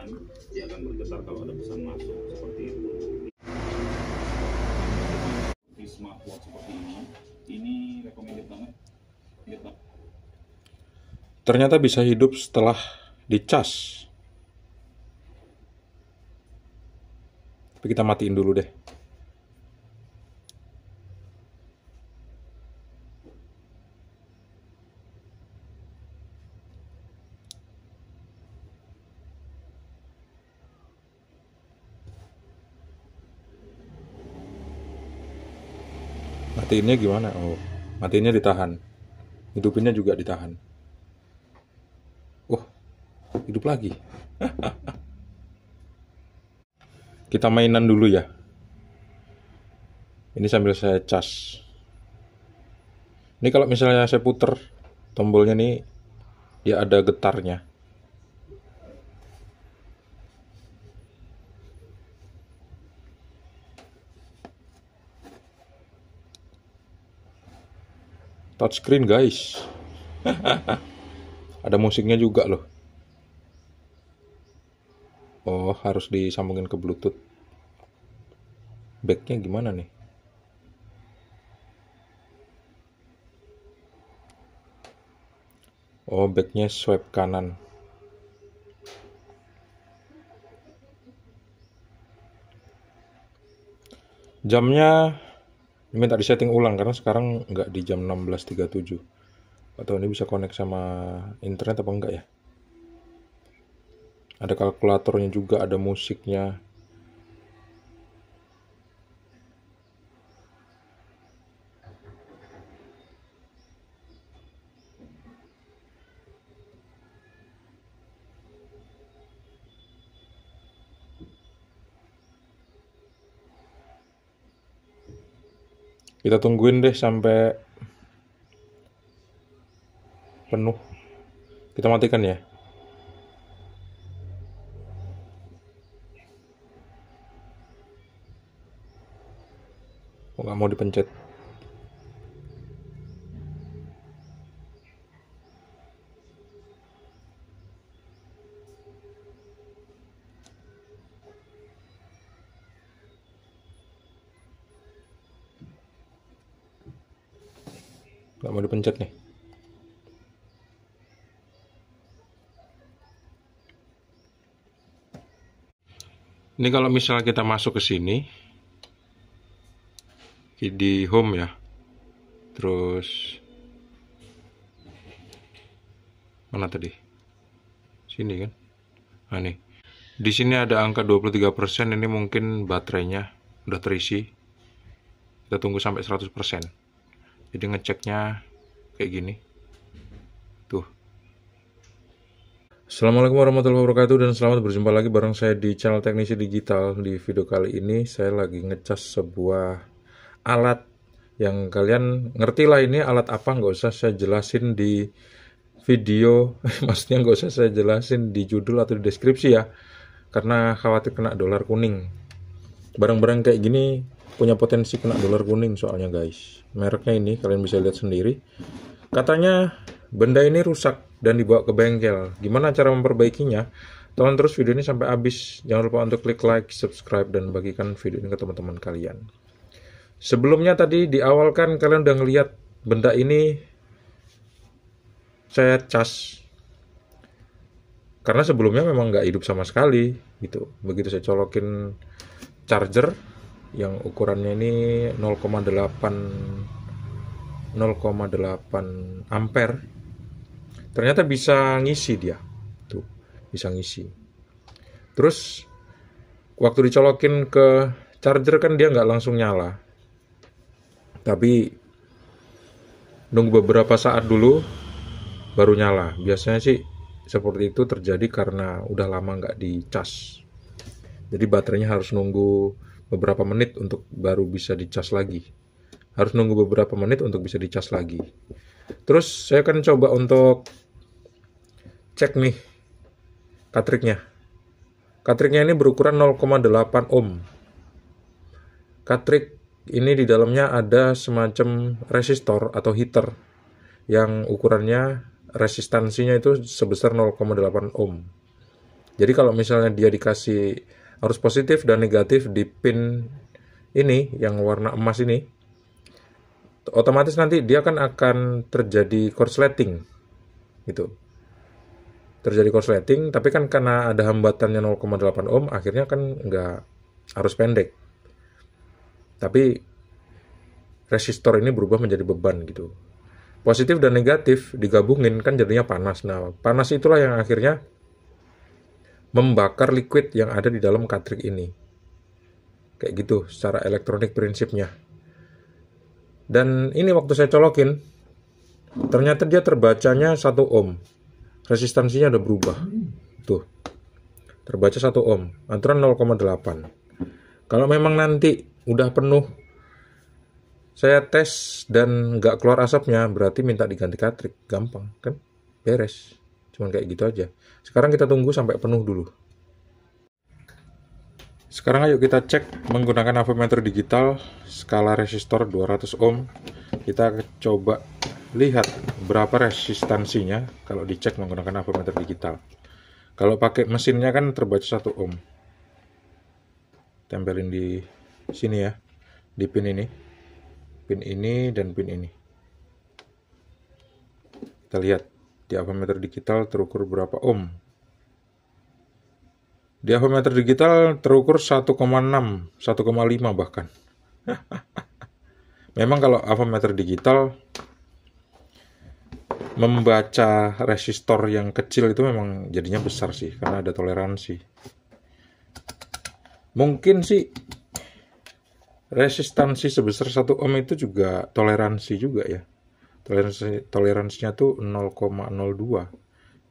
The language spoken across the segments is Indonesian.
kan, dia akan bergetar kalau ada pesan masuk seperti itu. Di smartwatch seperti ini recommended banget. Ternyata bisa hidup setelah dicas. Tapi kita matiin dulu deh. Matiinnya gimana? Oh, matiinnya ditahan. Hidupinnya juga ditahan. Oh, hidup lagi. Kita mainan dulu ya. Ini sambil saya cas. Ini kalau misalnya saya puter tombolnya nih, dia ada getarnya. Touchscreen guys. Ada musiknya juga loh. Oh, harus disambungin ke Bluetooth. Backnya gimana nih? Oh, backnya swipe kanan. Jamnya minta disetting ulang karena sekarang nggak di jam 16.37. Atau ini bisa connect sama internet apa enggak ya? Ada kalkulatornya juga, ada musiknya. Kita tungguin deh sampai penuh. Kita matikan ya. Oh, nggak mau dipencet. Nggak mau dipencet nih. Ini kalau misalnya kita masuk ke sini di home ya, terus mana tadi? Sini kan? Nah nih, di sini ada angka 23%. Ini mungkin baterainya udah terisi. Kita tunggu sampai 100%. Jadi ngeceknya kayak gini. Tuh. Assalamualaikum warahmatullahi wabarakatuh dan selamat berjumpa lagi bareng saya di channel Teknisi Digital. Di video kali ini saya lagi ngecas sebuah alat yang kalian ngerti lah ini alat apa, nggak usah saya jelasin di video. Maksudnya nggak usah saya jelasin di judul atau di deskripsi ya, karena khawatir kena dolar kuning. Barang-barang kayak gini punya potensi kena dolar kuning soalnya guys. Mereknya ini kalian bisa lihat sendiri. Katanya benda ini rusak dan dibawa ke bengkel. Gimana cara memperbaikinya? Tonton terus video ini sampai habis. Jangan lupa untuk klik like, subscribe, dan bagikan video ini ke teman-teman kalian. Sebelumnya tadi di awal kan kalian udah ngeliat benda ini saya cas. Karena sebelumnya memang nggak hidup sama sekali gitu. Begitu saya colokin charger yang ukurannya ini 0,8 ampere, ternyata bisa ngisi dia. Tuh, bisa ngisi. Terus waktu dicolokin ke charger kan dia nggak langsung nyala. Tapi nunggu beberapa saat dulu baru nyala. Biasanya sih seperti itu terjadi karena udah lama nggak dicas. Jadi baterainya harus nunggu beberapa menit untuk baru bisa dicas lagi. Harus nunggu beberapa menit untuk bisa dicas lagi. Terus saya akan coba untuk cek nih katriknya. Katriknya ini berukuran 0,8 ohm. Katrik ini di dalamnya ada semacam resistor atau heater yang ukurannya resistansinya itu sebesar 0,8 ohm. Jadi kalau misalnya dia dikasih arus positif dan negatif di pin ini yang warna emas ini, otomatis nanti dia kan akan terjadi korsleting gitu. Terjadi korsleting, tapi kan karena ada hambatannya 0,8 ohm, akhirnya kan nggak arus pendek. Tapi resistor ini berubah menjadi beban gitu. Positif dan negatif digabungin kan jadinya panas. Nah, panas itulah yang akhirnya membakar liquid yang ada di dalam cartridge ini. Kayak gitu secara elektronik prinsipnya. Dan ini waktu saya colokin, ternyata dia terbacanya 1 ohm. Resistansinya udah berubah. Tuh. Terbaca 1 ohm, aturan 0,8. Kalau memang nanti udah penuh, saya tes dan nggak keluar asapnya, berarti minta diganti cartridge. Gampang, kan? Beres. Cuman kayak gitu aja. Sekarang kita tunggu sampai penuh dulu. Sekarang ayo kita cek menggunakan avometer digital, skala resistor 200 ohm. Kita coba lihat berapa resistansinya kalau dicek menggunakan avometer digital. Kalau pakai mesinnya kan terbaca 1 ohm. Tempelin di sini ya, di pin ini dan pin ini. Kita lihat di avometer digital terukur berapa ohm. Di avometer digital terukur 1,6, 1,5 bahkan. Memang kalau avometer digital membaca resistor yang kecil itu memang jadinya besar sih, karena ada toleransi. Mungkin sih resistansi sebesar 1 ohm itu juga toleransi juga ya. Toleransinya tuh 0,02.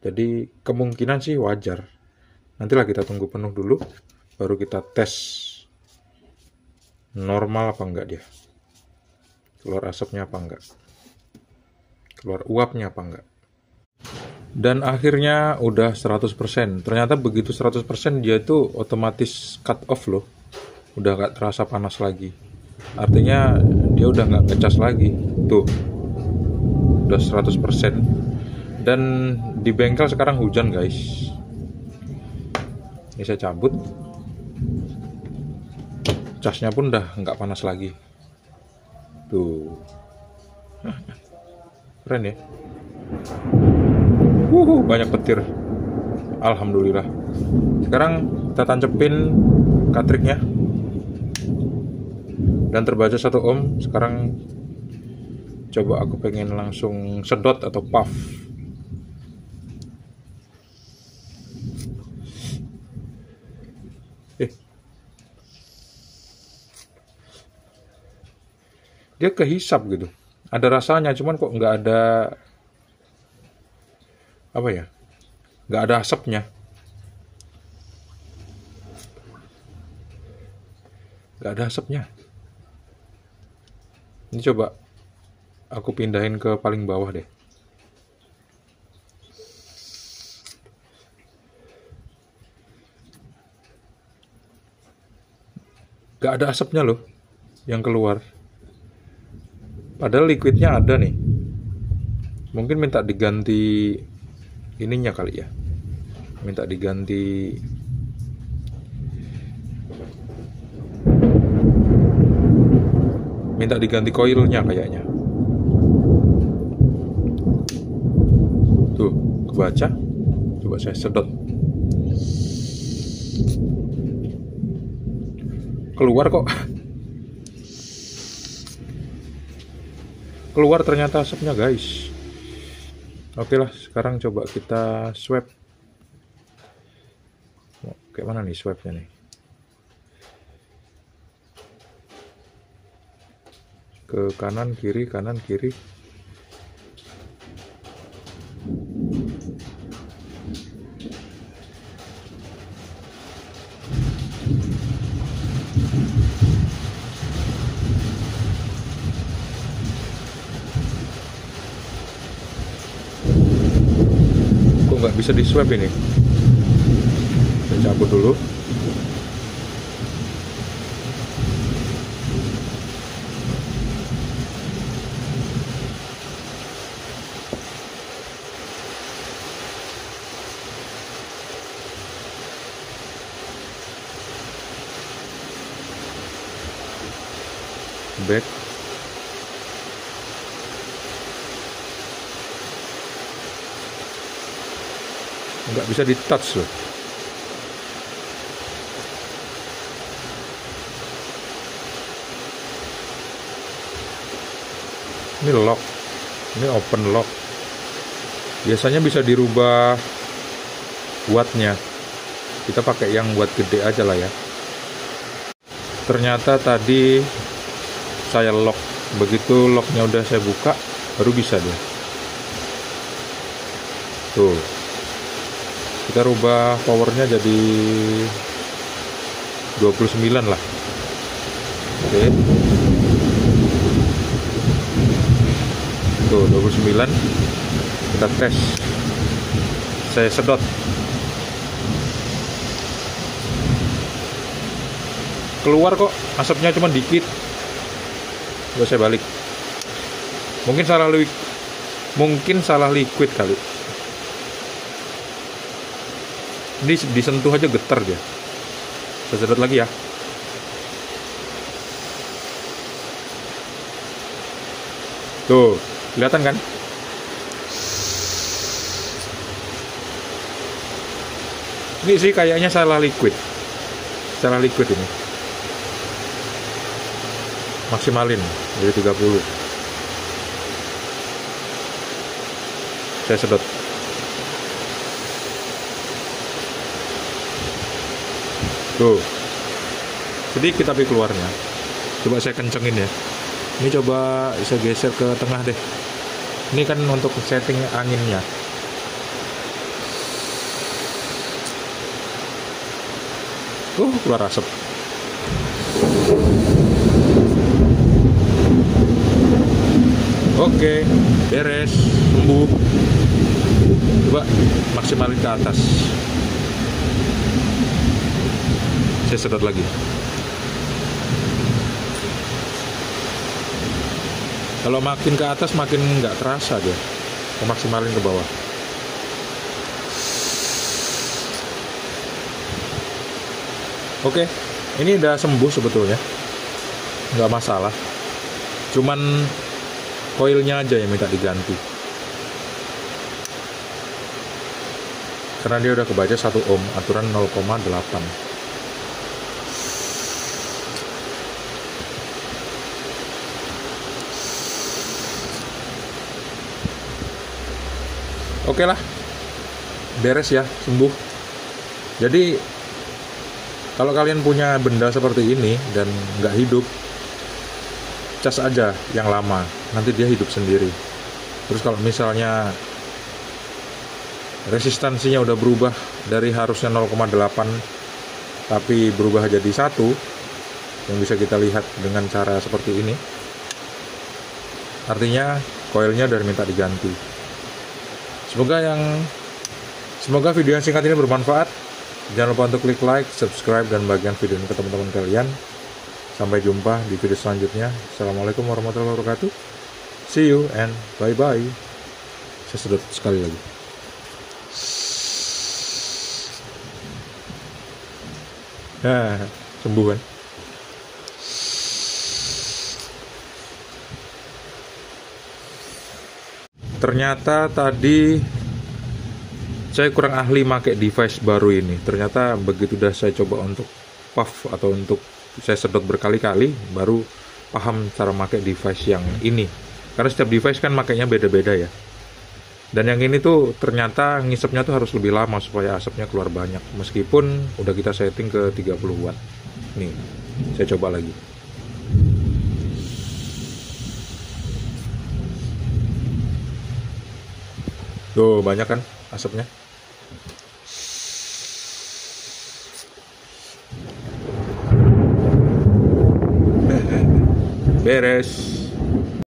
Jadi kemungkinan sih wajar. Nantilah kita tunggu penuh dulu, baru kita tes normal apa enggak dia. Keluar asapnya apa enggak. Keluar uapnya apa enggak. Dan akhirnya udah 100%. Ternyata begitu 100% dia itu otomatis cut off loh. Udah nggak terasa panas lagi. Artinya dia udah nggak ngecas lagi. Tuh. Udah 100%. Dan di bengkel sekarang hujan guys. Ini saya cabut. Casnya pun udah nggak panas lagi. Tuh. Keren ya. Banyak petir. Alhamdulillah. Sekarang kita tancepin cartridge-nya. Dan terbaca 1 ohm. Sekarang coba aku pengen langsung sedot atau puff. Dia kehisap gitu. Ada rasanya, cuman kok nggak ada apa ya? Nggak ada asapnya. Nggak ada asapnya. Ini coba aku pindahin ke paling bawah deh. Nggak ada asapnya loh yang keluar. Padahal liquidnya ada nih. Mungkin minta diganti ininya kali ya. Minta diganti koilnya kayaknya. Tuh, kebaca. Coba saya sedot. Keluar kok. Keluar ternyata asapnya guys. Oke lah, sekarang coba kita swab. Kayak mana nih swabnya nih? Ke kanan kiri, kanan kiri. Nggak bisa di swab ini. Saya cabut dulu. back. Nggak bisa di touch loh. Ini lock, ini open lock. Biasanya bisa dirubah wattnya. Kita pakai yang watt gede aja lah ya. Ternyata tadi saya lock, begitu locknya udah saya buka, baru bisa dia. Tuh, kita rubah powernya jadi 29 lah. Oke. Tuh 29. Kita tes. Saya sedot. Keluar kok, asapnya cuma dikit. Coba saya balik. Mungkin salah liquid kali. Ini disentuh aja getar dia. Saya sedot lagi ya. Tuh, kelihatan kan? Ini sih kayaknya salah liquid. Salah liquid ini. Maksimalin jadi 30. Saya sedot. Tuh, sedikit tapi keluarnya. Coba saya kencengin ya. Ini coba saya geser ke tengah deh. Ini kan untuk setting anginnya. Keluar asap. Oke, beres, sembuh. Coba maksimalin ke atas. Saya sedot lagi. Kalau makin ke atas makin nggak terasa dia. Maksimalin ke bawah. Oke, ini udah sembuh sebetulnya, nggak masalah. Cuman koilnya aja yang minta diganti. Karena dia udah kebaca 1 ohm, aturan 0,8. Oke lah, beres ya, sembuh. Jadi kalau kalian punya benda seperti ini dan nggak hidup, cas aja yang lama, nanti dia hidup sendiri. Terus kalau misalnya resistansinya udah berubah dari harusnya 0,8 tapi berubah jadi 1, yang bisa kita lihat dengan cara seperti ini, artinya koilnya udah minta diganti. Semoga video yang singkat ini bermanfaat. Jangan lupa untuk klik like, subscribe, dan bagian video ini ke teman-teman kalian. Sampai jumpa di video selanjutnya. Assalamualaikum warahmatullahi wabarakatuh. See you and bye-bye. Saya sedot sekali lagi. Nah, sembuh kan? Ternyata tadi saya kurang ahli pakai device baru ini. Ternyata begitu udah saya coba untuk puff atau untuk saya sedot berkali-kali, baru paham cara pakai device yang ini. Karena setiap device kan makainya beda-beda ya. Dan yang ini tuh ternyata ngisepnya tuh harus lebih lama supaya asapnya keluar banyak. Meskipun udah kita setting ke 30 watt. Nih, saya coba lagi. Tuh, banyak kan asapnya? Beres.